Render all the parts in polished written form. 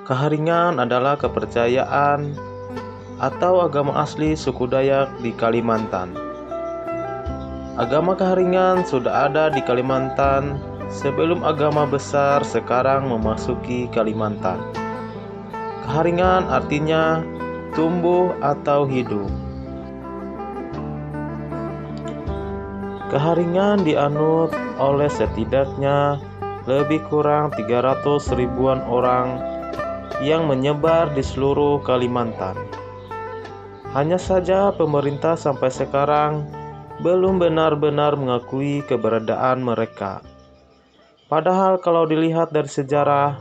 Keharingan adalah kepercayaan atau agama asli suku Dayak di Kalimantan. Agama Keharingan sudah ada di Kalimantan sebelum agama besar sekarang memasuki Kalimantan. Keharingan artinya tumbuh atau hidup. Keharingan dianut oleh setidaknya lebih kurang 300 ribuan orang yang menyebar di seluruh Kalimantan. Hanya saja pemerintah sampai sekarang belum benar-benar mengakui keberadaan mereka. Padahal kalau dilihat dari sejarah,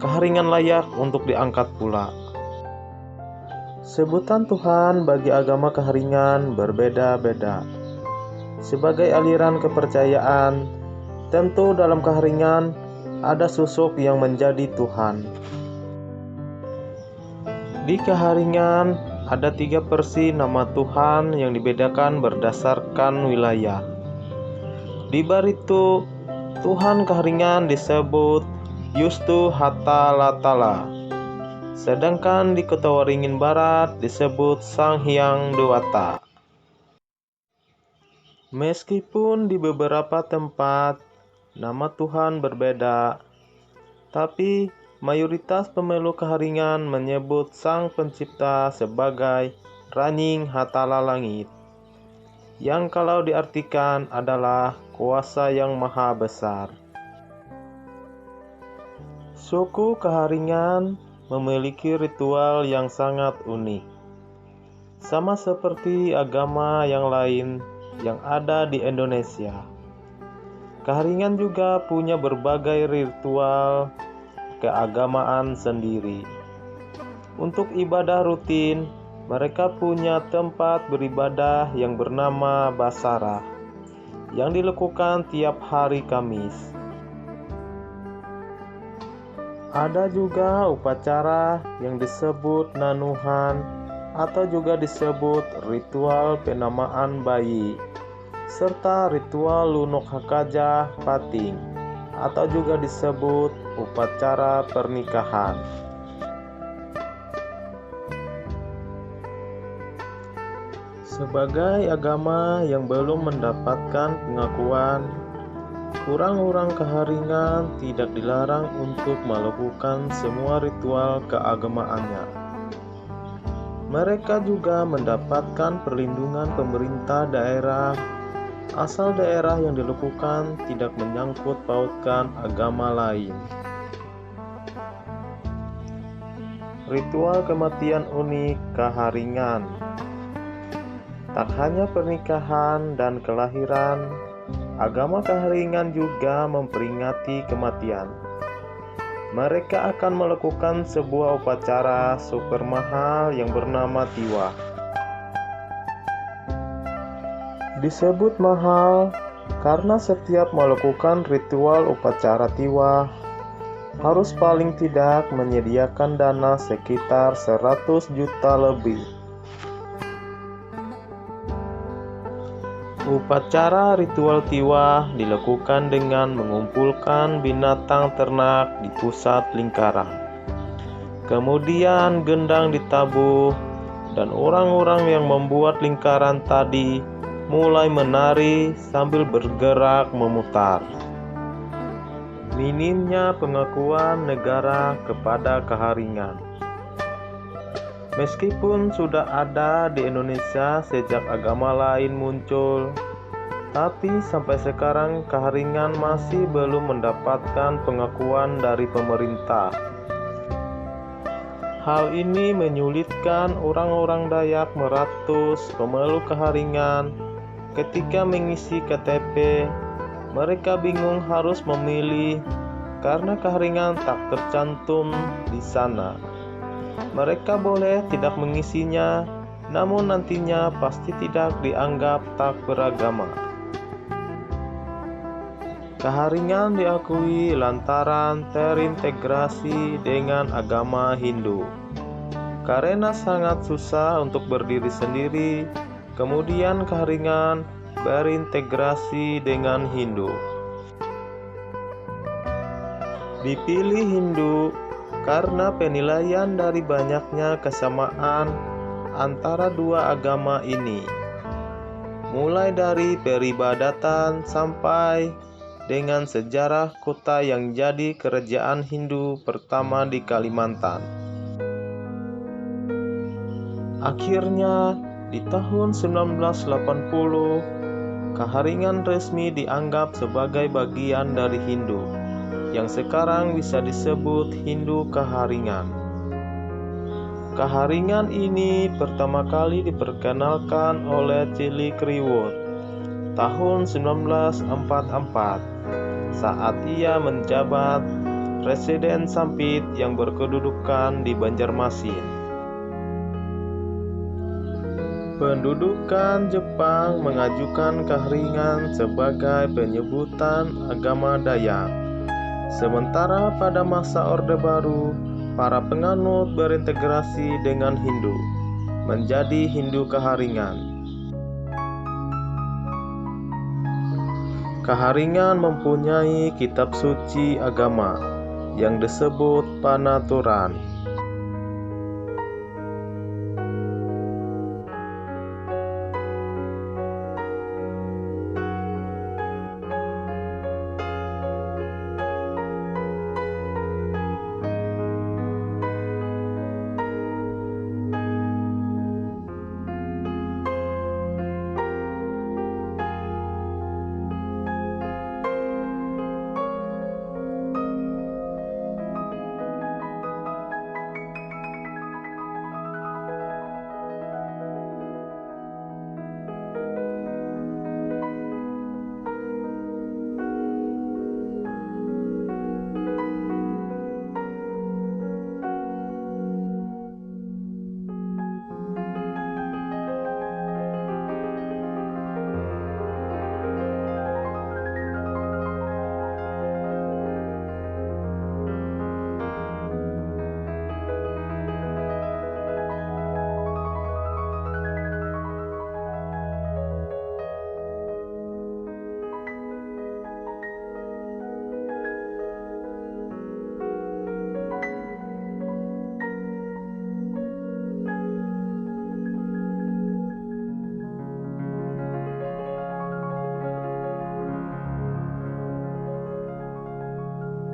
Keharingan layak untuk diangkat pula. Sebutan Tuhan bagi agama Keharingan berbeda-beda. Sebagai aliran kepercayaan, tentu dalam Keharingan ada sosok yang menjadi Tuhan. Di Keharingan ada 3 versi nama Tuhan yang dibedakan berdasarkan wilayah. Di Barito, Tuhan Keharingan disebut Yustu Hatta Latala. Sedangkan di Kota Waringin Barat disebut Sang Hyang Dewata. Meskipun di beberapa tempat nama Tuhan berbeda, tapi mayoritas pemeluk Keharingan menyebut Sang Pencipta sebagai Ranying Hatala Langit, yang kalau diartikan adalah kuasa yang maha besar. Suku Keharingan memiliki ritual yang sangat unik, sama seperti agama yang lain yang ada di Indonesia. Keharingan juga punya berbagai ritual keagamaan sendiri. Untuk ibadah rutin, mereka punya tempat beribadah yang bernama Basarah, yang dilakukan tiap hari Kamis. Ada juga upacara yang disebut nanuhan atau juga disebut ritual penamaan bayi, serta ritual lunok hakajah pating atau juga disebut upacara pernikahan. Sebagai agama yang belum mendapatkan pengakuan, orang-orang Keharingan tidak dilarang untuk melakukan semua ritual keagamaannya. Mereka juga mendapatkan perlindungan pemerintah daerah asal daerah yang dilakukan tidak menyangkut pautkan agama lain. Ritual kematian unik Keharingan. Tak hanya pernikahan dan kelahiran, agama Keharingan juga memperingati kematian. Mereka akan melakukan sebuah upacara super mahal yang bernama Tiwah. Disebut mahal karena setiap melakukan ritual upacara Tiwah harus paling tidak menyediakan dana sekitar 100 juta lebih. Upacara ritual Tiwah dilakukan dengan mengumpulkan binatang ternak di pusat lingkaran. Kemudian gendang ditabuh dan orang-orang yang membuat lingkaran tadi mulai menari sambil bergerak memutar. Minimnya pengakuan negara kepada Keharingan. Meskipun sudah ada di Indonesia sejak agama lain muncul, tapi sampai sekarang Keharingan masih belum mendapatkan pengakuan dari pemerintah. Hal ini menyulitkan orang-orang Dayak Meratus pemeluk Keharingan. Ketika mengisi KTP, mereka bingung harus memilih karena Keharingan tak tercantum di sana. Mereka boleh tidak mengisinya, namun nantinya pasti tidak dianggap tak beragama. Keharingan diakui lantaran terintegrasi dengan agama Hindu. Karena sangat susah untuk berdiri sendiri, kemudian Keharingan berintegrasi dengan Hindu. Dipilih Hindu karena penilaian dari banyaknya kesamaan antara dua agama ini, mulai dari peribadatan sampai dengan sejarah kota yang jadi kerajaan Hindu pertama di Kalimantan. Akhirnya, di tahun 1980, Kaharingan resmi dianggap sebagai bagian dari Hindu, yang sekarang bisa disebut Hindu Kaharingan. Kaharingan ini pertama kali diperkenalkan oleh Chili Kriwut tahun 1944 saat ia menjabat Presiden Sampit yang berkedudukan di Banjarmasin. Pendudukan Jepang mengajukan Kaharingan sebagai penyebutan agama Dayak. Sementara pada masa Orde Baru, para penganut berintegrasi dengan Hindu, menjadi Hindu Kaharingan. Kaharingan mempunyai kitab suci agama yang disebut Panaturan.